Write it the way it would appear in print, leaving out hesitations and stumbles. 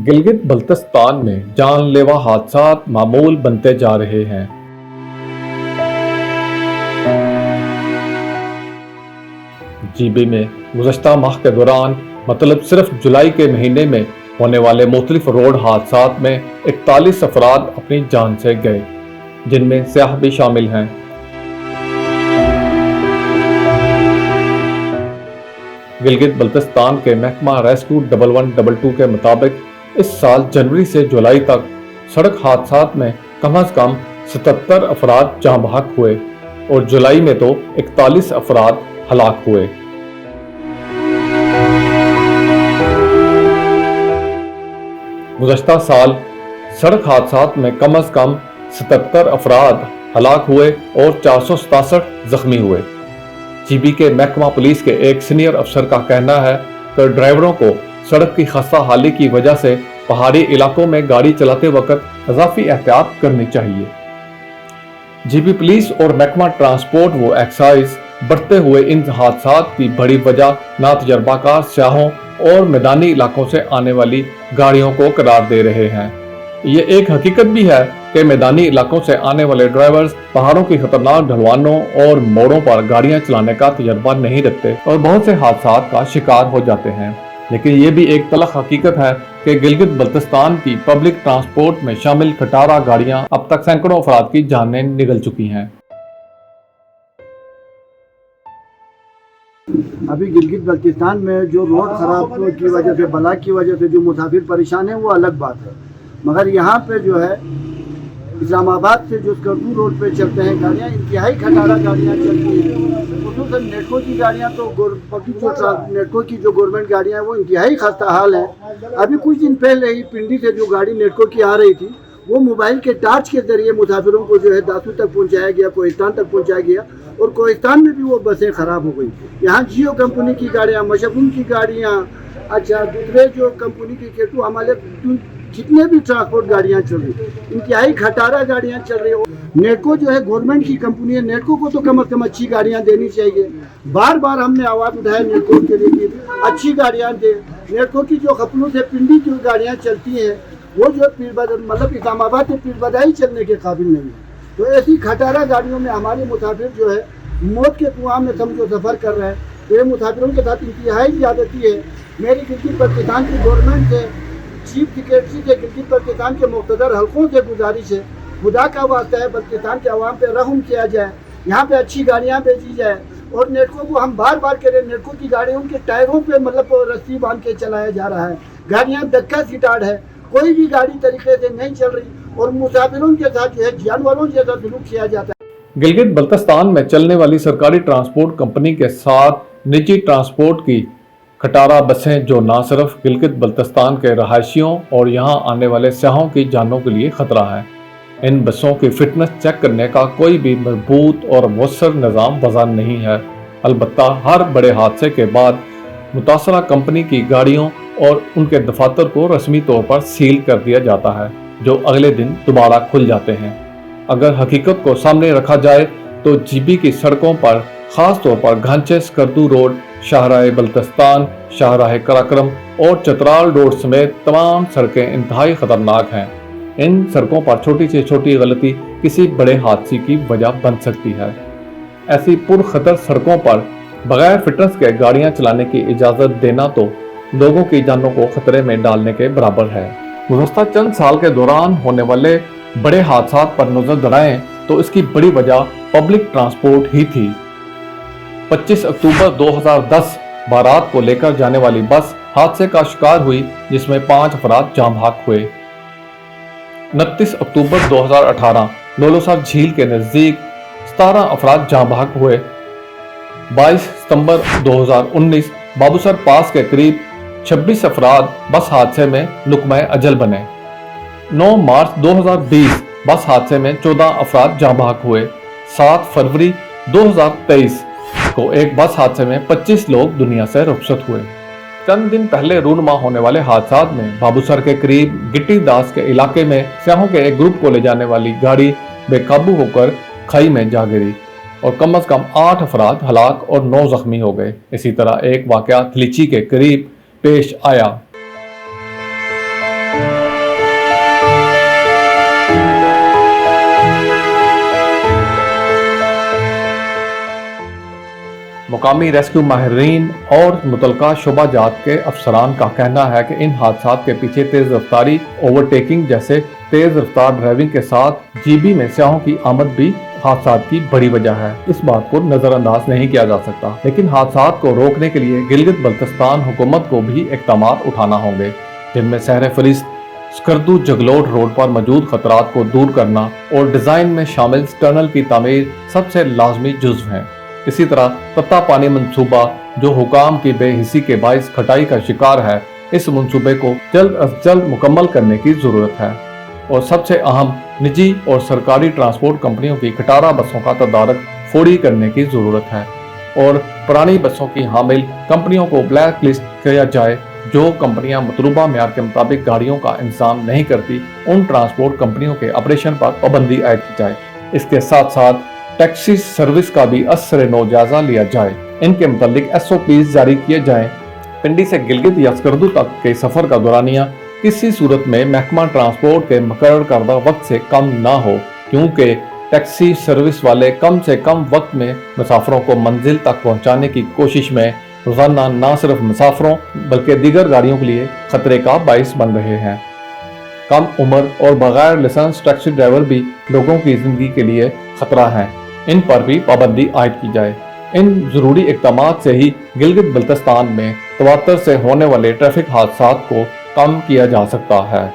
गिलगित बल्तिस्तान में जानलेवा हादसात मामूल बनते जा रहे हैं। जीबी में गुज़श्ता माह के दौरान मतलब सिर्फ जुलाई के महीने में होने वाले मुख्तलिफ रोड हादसात में 41 अफराद अपनी जान से गए, जिनमें सियाह भी शामिल हैं। गिलगित बल्तिस्तान के महकमा रेस्क्यू 1112 के मुताबिक इस साल जनवरी से जुलाई तक सड़क हादसात में कम अज कम 77 अफराद जाँ बहक हुए और जुलाई में तो 41 अफराद हलाक हुए। गुज़श्ता साल सड़क हादसात में कम अज कम 77 अफराद हलाक हुए और 467 जख्मी हुए। जीबी के महकमा पुलिस के एक सीनियर अफसर का कहना है कि ड्राइवरों को सड़क की खस्ता हाली की वजह से पहाड़ी इलाकों में गाड़ी चलाते वक्त इजाफी एहतियात करनी चाहिए। जीबी पुलिस और महकमा ट्रांसपोर्ट व एक्साइज बढ़ते हुए इन हादसात की बड़ी वजह नातजर्बाकार सियाहों और मैदानी इलाकों से आने वाली गाड़ियों को करार दे रहे हैं। ये एक हकीकत भी है कि मैदानी इलाकों से आने वाले ड्राइवर्स पहाड़ों की खतरनाक ढलवानों और मोड़ों पर गाड़ियां चलाने का तजर्बा नहीं रखते और बहुत से हादसात का शिकार हो जाते हैं। लेकिन ये भी एक तलख हकीकत है कि गिलगित बल्तिस्तान की पब्लिक ट्रांसपोर्ट में शामिल खटारा गाड़ियां अब तक सैकड़ों अफराद की जानें निगल चुकी हैं। अभी गिलगित बल्तिस्तान में जो रोड खराब की वजह से, बला की वजह से जो मुसाफिर परेशान है वो अलग बात है, मगर यहाँ पे जो है इस्लामाबाद से जो स्कर्दू रोड पे चलते हैं गाड़ियाँ, इंतहाई खटारा गाड़ियाँ चलती हैं। खसूसन नेटको की गाड़ियाँ तो नेटको की जो गवर्नमेंट गाड़ियाँ हैं वो इंतहाई खस्ता हाल है। अभी कुछ दिन पहले ही पिंडी से जो गाड़ी नेटको की आ रही थी वो मोबाइल के टार्च के जरिए मुसाफिरों को जो है दासू तक पहुँचाया गया, कोहिस्तान तक पहुँचाया गया और कोहिस्तान में भी वो बसें ख़राब हो गई। यहाँ जियो कंपनी की गाड़ियाँ, मशगुन की गाड़ियाँ, अच्छा दूसरे जो कंपनी की केटू हमारे जितने भी ट्रांसपोर्ट गाड़ियाँ चल रही, इंतहाई खटारा गाड़ियाँ चल रही हो। नेटको जो है गवर्नमेंट की कंपनी है, नेटको को तो कम से कम अच्छी गाड़ियाँ देनी चाहिए। बार बार हमने आवाज़ उठाया नेटको के लिए कि अच्छी गाड़ियाँ दे। नेटको की जो खपनों से पिंडी की गाड़ियाँ चलती हैं वो जो मतलब इस्लामाबाद से पीरबदाई चलने के काबिल नहीं है। तो ऐसी खटारा गाड़ियों में हमारे मुसाफिर जो है मौत के कुआं में समझो सफ़र कर रहे हैं, तो ये मुसाफिरों के साथ इंतहाई ज़्यादती है। मेरी गिलगित बल्तिस्तान की गवर्नमेंट से, चीफ सेक्रेटरी से, गिलगित बल्तिस्तान के मुख्तदर हल्कों से गुजारिश है, खुदा का वास्ता है बल्तिस्तान के अवाम पे रहम किया जाए, यहाँ पे अच्छी गाड़ियाँ भेजी जाए। और नेटको को हम बार बार कह रहे हैं, नेटको की गाड़ियों के टायरों पे मतलब रस्सी बांध के चलाया जा रहा है, गाड़ियाँ धक्का सिटाड़ है, कोई भी गाड़ी तरीके से नहीं चल रही और मुसाफिरों के साथ जो है जानवरों जैसा सलूक किया जाता है। गिलगित बल्तिस्तान में चलने वाली सरकारी ट्रांसपोर्ट कंपनी के साथ निजी ट्रांसपोर्ट की खटारा बसें जो न सिर्फ गिलगित बल्तिस्तान के रहायशियों और यहाँ आने वाले सियाहों की जानों के लिए खतरा है। इन बसों की फिटनेस चेक करने का कोई भी मजबूत और मुअस्सर निज़ाम वज़ा नहीं है। अलबत्ता हर बड़े हादसे के बाद मुतासरा कंपनी की गाड़ियों और उनके दफातर को रस्मी तौर पर सील कर दिया जाता है, जो अगले दिन दोबारा खुल जाते हैं। अगर हकीकत को सामने रखा जाए तो जीबी की सड़कों पर ख़ास तौर पर घांचे स्कर्दू रोड, शाहराह बल्तिस्तान, शाहराह कराक्रम और चतराल रोड समेत तमाम सड़कें इंतहाई ख़तरनाक हैं। इन सड़कों पर छोटी से छोटी गलती किसी बड़े हादसे की वजह बन सकती है। ऐसी पुरखतर सड़कों पर बगैर फिटनेस के गाड़ियां चलाने की इजाज़त देना तो लोगों की जानों को खतरे में डालने के बराबर है। गुज़श्ता चंद साल के दौरान होने वाले बड़े हादसात पर नजर दौड़ाएं तो इसकी बड़ी वजह पब्लिक ट्रांसपोर्ट ही थी। 25 अक्टूबर 2010 बारात को लेकर जाने वाली बस हादसे का शिकार हुई, जिसमें 5 अफराद जाँ बहक हुए। 29 अक्टूबर 2018 लोलोसर झील के नज़दीक 17 अफराद जाँ बहक हुए। 22 सितंबर 2019 बाबूसर पास के करीब 26 अफराद बस हादसे में लुकमा अजल बने। 9 मार्च 2020 बस हादसे में 14 अफराद जाँ बहक हुए। 7 फरवरी 2023 को एक बस हादसे में 25 लोग दुनिया से रुखसत हुए। चंद दिन पहले रूनमा होने वाले हादसात में बाबूसर के करीब गिट्टी दास के इलाके में सियाहों के एक ग्रुप को ले जाने वाली गाड़ी बेकाबू होकर खाई में जा गिरी और कम से कम 8 अफराद हलाक और 9 जख्मी हो गए। इसी तरह एक वाकया थलीची के करीब पेश आया। مقامی ریسکیو ماہرین اور متعلقہ شعبہ جات کے افسران کا کہنا ہے کہ ان حادثات کے پیچھے تیز رفتاری، اوورٹیکنگ جیسے تیز رفتار ڈرائیونگ کے ساتھ جی بی میں سیاحوں کی آمد بھی حادثات کی بڑی وجہ ہے۔ اس بات کو نظر انداز نہیں کیا جا سکتا، لیکن حادثات کو روکنے کے لیے گلگت بلتستان حکومت کو بھی اقدامات اٹھانا ہوں گے، جن میں شہر فہرست سکردو جگلوٹ روڈ پر موجود خطرات کو دور کرنا اور ڈیزائن میں شامل ٹنل کی تعمیر سب سے لازمی جزو ہیں۔ اسی طرح تتا پانی منصوبہ جو حکام کی بے حسی کے باعث کھٹائی کا شکار ہے، اس منصوبے کو جلد از جلد مکمل کرنے کی ضرورت ہے، اور سب سے اہم نجی اور سرکاری ٹرانسپورٹ کمپنیوں کی کھٹارہ بسوں کا تدارک فوری کرنے کی ضرورت ہے، اور پرانی بسوں کی حامل کمپنیوں کو بلیک لسٹ کیا جائے۔ جو کمپنیاں مطلوبہ معیار کے مطابق گاڑیوں کا انتظام نہیں کرتی، ان ٹرانسپورٹ کمپنیوں کے آپریشن پر پابندی عائد کی جائے۔ اس کے ساتھ ساتھ ٹیکسی سروس کا بھی اثر نو جائزہ لیا جائے، ان کے متعلق SOPs جاری کیے جائیں۔ پنڈی سے گلگت یا سکردو تک کے سفر کا دورانیہ کسی صورت میں محکمہ ٹرانسپورٹ کے مقرر کردہ وقت سے کم نہ ہو، کیونکہ ٹیکسی سروس والے کم سے کم وقت میں مسافروں کو منزل تک پہنچانے کی کوشش میں روزانہ نہ صرف مسافروں بلکہ دیگر گاڑیوں کے لیے خطرے کا باعث بن رہے ہیں۔ کم عمر اور بغیر لائسنس ٹیکسی ڈرائیور بھی لوگوں کی زندگی کے لیے خطرہ ہیں، ان پر بھی پابندی عائد کی جائے۔ ان ضروری اقدامات سے ہی گلگت بلتستان میں تواتر سے ہونے والے ٹریفک حادثات کو کم کیا جا سکتا ہے۔